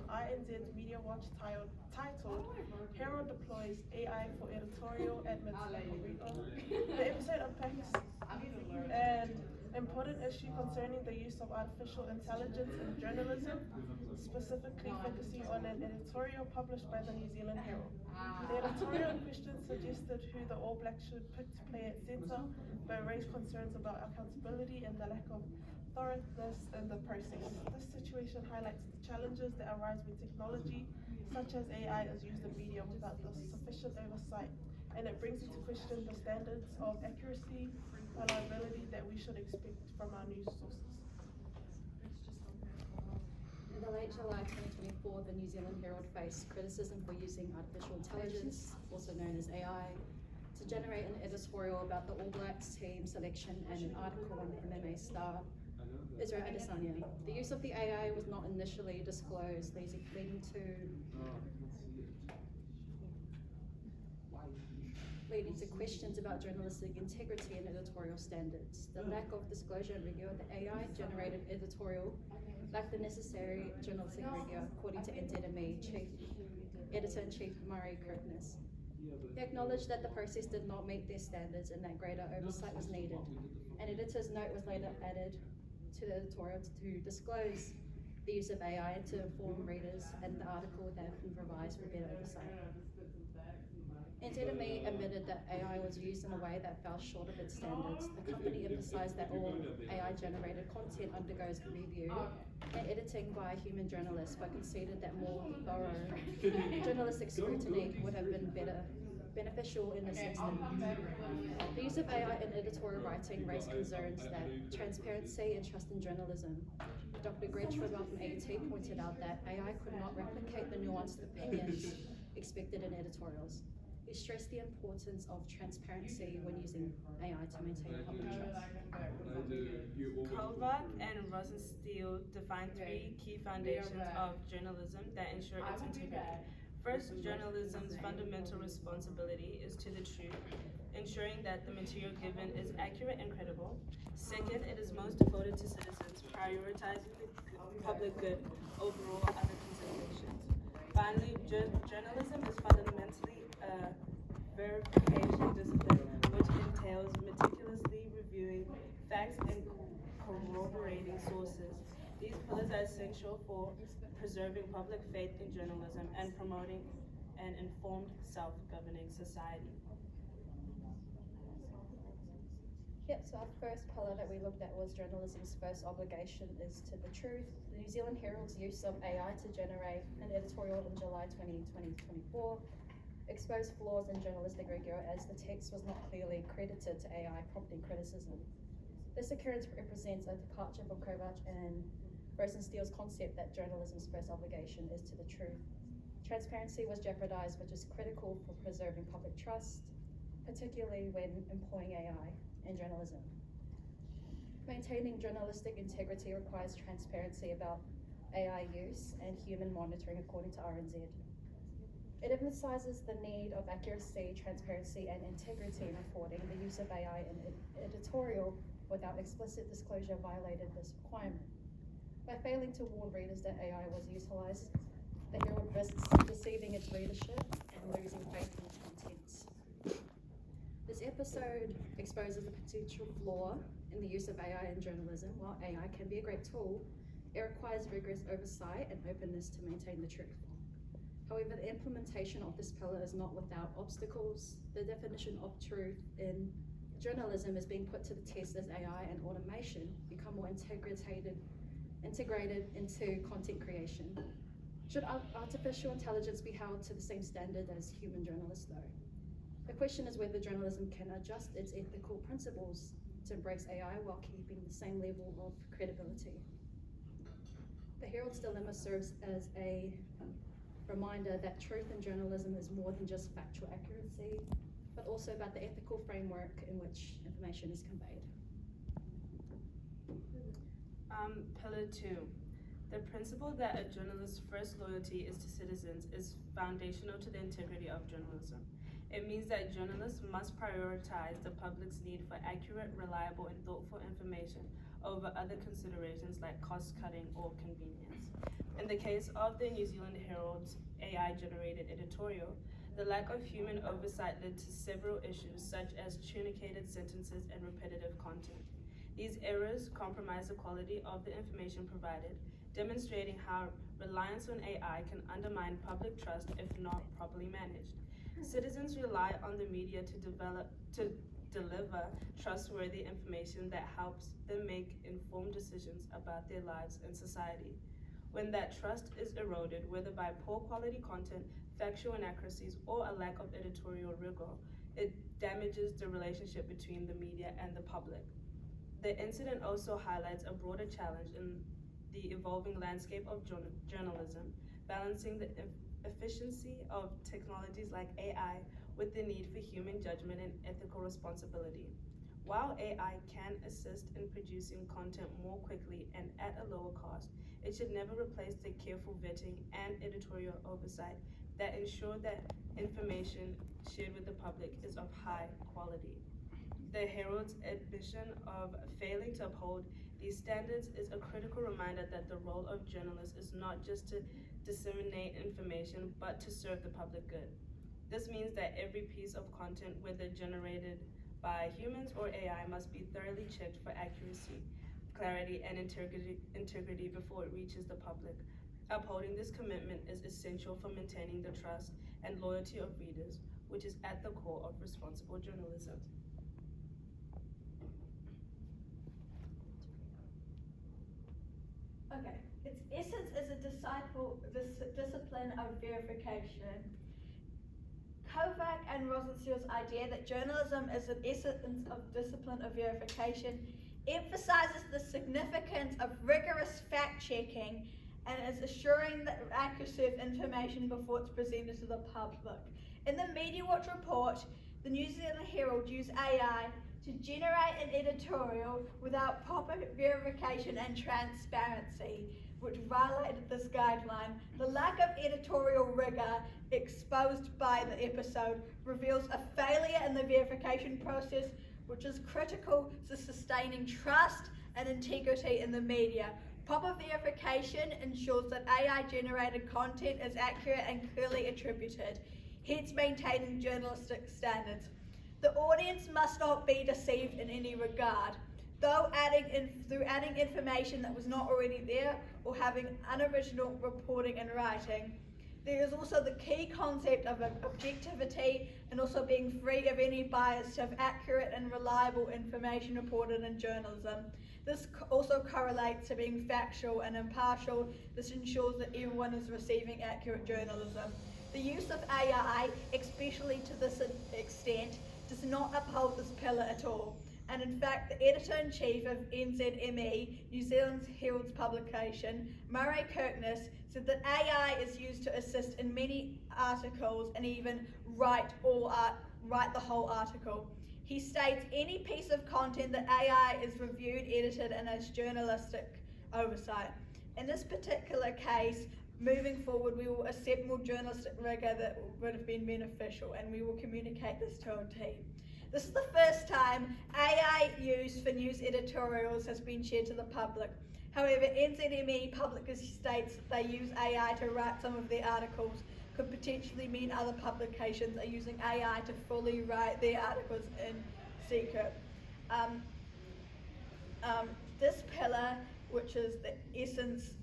INZ's Mediawatch titled Herald Deploys AI for Editorial at Mid-Level Reader. The episode unpacks an important issue concerning the use of artificial intelligence in journalism, specifically focusing on an editorial published by the New Zealand Herald. The editorial in question suggested who the All Blacks should pick to play at centre, but raised concerns about accountability and the lack of thoroughness in the process. This situation highlights the challenges that arise when technology, such as AI, is used in media without the sufficient oversight, and it brings into question the standards of accuracy, reliability that we should expect from our news sources. In the late July 2024, the New Zealand Herald faced criticism for using artificial intelligence, also known as AI, to generate an editorial about the All Blacks team selection and an article on the MMA star Israel Adesanya. The use of the AI was not initially disclosed, leading to questions about journalistic integrity and editorial standards. The lack of disclosure and review of the AI-generated editorial lacked the necessary journalistic review, according to NZME Editor-in-Chief Murray Kirkness. He acknowledged that the process did not meet their standards and that greater oversight was needed. An editor's note was later added to the editorial to disclose the use of AI and to inform readers and the article would have been revised for better oversight. NZME admitted that AI was used in a way that fell short of its standards. The company emphasized that all AI-generated content undergoes review and editing by human journalists, but conceded that more thorough journalistic scrutiny would have been beneficial in this instance. The use of AI in editorial writing raised concerns that transparency and trust in journalism. Dr. Greg Schreiber from AET pointed out that AI could not replicate the nuanced opinions expected in editorials. He stressed the importance of transparency when using AI to maintain public trust. Kovac and Rosenstiel define three key foundations of journalism that ensure its integrity. First, journalism's fundamental responsibility is to the truth, ensuring that the material given is accurate and credible. Second, it is most devoted to citizens, prioritizing the public good over all other considerations. Finally, journalism is fundamentally a verification discipline, which entails meticulously reviewing facts and corroborating sources. These pillars are essential for preserving public faith in journalism and promoting an informed, self-governing society. Yep, so our first pillar that we looked at was journalism's first obligation is to the truth. The New Zealand Herald's use of AI to generate an editorial in July 2024 exposed flaws in journalistic rigor as the text was not clearly credited to AI, prompting criticism. This occurrence represents a departure from Kovac and Rosenstiel's concept that journalism's first obligation is to the truth. Transparency was jeopardized, which is critical for preserving public trust, particularly when employing AI in journalism. Maintaining journalistic integrity requires transparency about AI use and human monitoring, according to RNZ. It emphasizes the need of accuracy, transparency, and integrity in reporting. The use of AI in editorial without explicit disclosure violated this requirement. By failing to warn readers that AI was utilized, the Herald risks deceiving its readership and losing faith in its contents. This episode exposes a potential flaw in the use of AI in journalism. While AI can be a great tool, it requires rigorous oversight and openness to maintain the truth. However, the implementation of this pillar is not without obstacles. The definition of truth in journalism is being put to the test as AI and automation become more integrated into content creation. Should artificial intelligence be held to the same standard as human journalists, though? The question is whether journalism can adjust its ethical principles to embrace AI while keeping the same level of credibility. The Herald's dilemma serves as a reminder that truth in journalism is more than just factual accuracy, but also about the ethical framework in which information is conveyed. Pillar 2. The principle that a journalist's first loyalty is to citizens is foundational to the integrity of journalism. It means that journalists must prioritize the public's need for accurate, reliable, and thoughtful information over other considerations like cost-cutting or convenience. In the case of the New Zealand Herald's AI-generated editorial, the lack of human oversight led to several issues such as truncated sentences and repetitive content. These errors compromise the quality of the information provided, demonstrating how reliance on AI can undermine public trust if not properly managed. Citizens rely on the media to deliver trustworthy information that helps them make informed decisions about their lives and society. When that trust is eroded, whether by poor quality content, factual inaccuracies, or a lack of editorial rigor, it damages the relationship between the media and the public. The incident also highlights a broader challenge in the evolving landscape of journalism, balancing the efficiency of technologies like AI with the need for human judgment and ethical responsibility. While AI can assist in producing content more quickly and at a lower cost, it should never replace the careful vetting and editorial oversight that ensure that information shared with the public is of high quality. The Herald's admission of failing to uphold these standards is a critical reminder that the role of journalists is not just to disseminate information, but to serve the public good. This means that every piece of content, whether generated by humans or AI, must be thoroughly checked for accuracy, clarity, and integrity before it reaches the public. Upholding this commitment is essential for maintaining the trust and loyalty of readers, which is at the core of responsible journalism. Okay, its essence is a discipline of verification. Kovac and Rosenstiel's idea that journalism is an essence of discipline of verification emphasizes the significance of rigorous fact-checking and is assuring the accuracy of information before it's presented to the public. In the Mediawatch report, the New Zealand Herald used AI to generate an editorial without proper verification and transparency, which violated this guideline. The lack of editorial rigor exposed by the episode reveals a failure in the verification process, which is critical to sustaining trust and integrity in the media. Proper verification ensures that AI-generated content is accurate and clearly attributed, hence maintaining journalistic standards. The audience must not be deceived in any regard. Through adding information that was not already there or having unoriginal reporting and writing. There is also the key concept of objectivity and also being free of any bias to have accurate and reliable information reported in journalism. This also correlates to being factual and impartial. This ensures that everyone is receiving accurate journalism. The use of AI, especially to this extent, does not uphold this pillar at all. And in fact, the editor-in-chief of NZME, New Zealand Herald's publication, Murray Kirkness, said that AI is used to assist in many articles and even write the whole article. He states any piece of content that AI is reviewed, edited, and has journalistic oversight. In this particular case, moving forward, we will accept more journalistic rigor that would have been beneficial, and we will communicate this to our team. This is the first time AI use for news editorials has been shared to the public. However, NZME publicly states that they use AI to write some of their articles, could potentially mean other publications are using AI to fully write their articles in secret. This pillar, which is the essence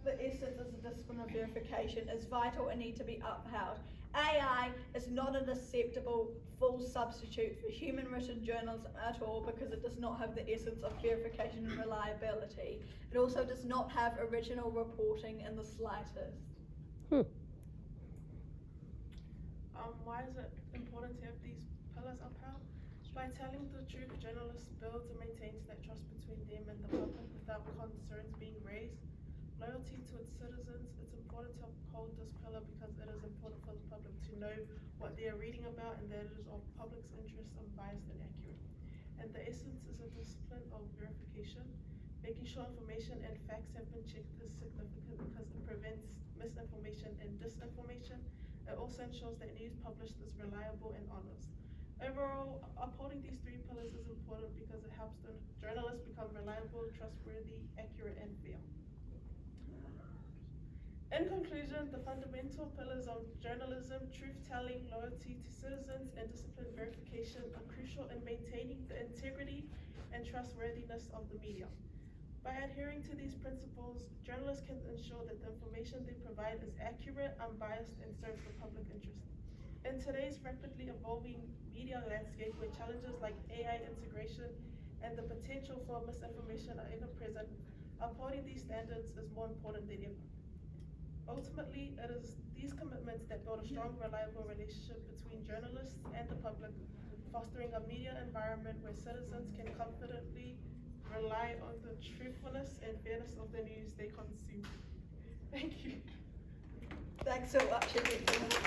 is a discipline of verification, is vital and need to be upheld. AI is not an acceptable full substitute for human written journalism at all because it does not have the essence of verification and reliability. It also does not have original reporting in the slightest. Why is it important to have these pillars upheld? By telling the truth, journalists build and maintain that trust between them and the public without concerns being raised. Loyalty to its citizens, it's important to uphold this pillar because it is important for the public to know what they are reading about and that it is of public's interest, unbiased and accurate. And the essence is a discipline of verification. Making sure information and facts have been checked is significant because it prevents misinformation and disinformation. It also ensures that news published is reliable and honest. Overall, upholding these three pillars is important because it helps the journalists become reliable, trustworthy, accurate, and fair. In conclusion, the fundamental pillars of journalism, truth-telling, loyalty to citizens, and discipline verification are crucial in maintaining the integrity and trustworthiness of the media. By adhering to these principles, journalists can ensure that the information they provide is accurate, unbiased, and serves the public interest. In today's rapidly evolving media landscape, where challenges like AI integration and the potential for misinformation are ever present, upholding these standards is more important than ever. Ultimately, it is these commitments that build a strong, reliable relationship between journalists and the public, fostering a media environment where citizens can confidently rely on the truthfulness and fairness of the news they consume. Thank you. Thanks so much, everyone.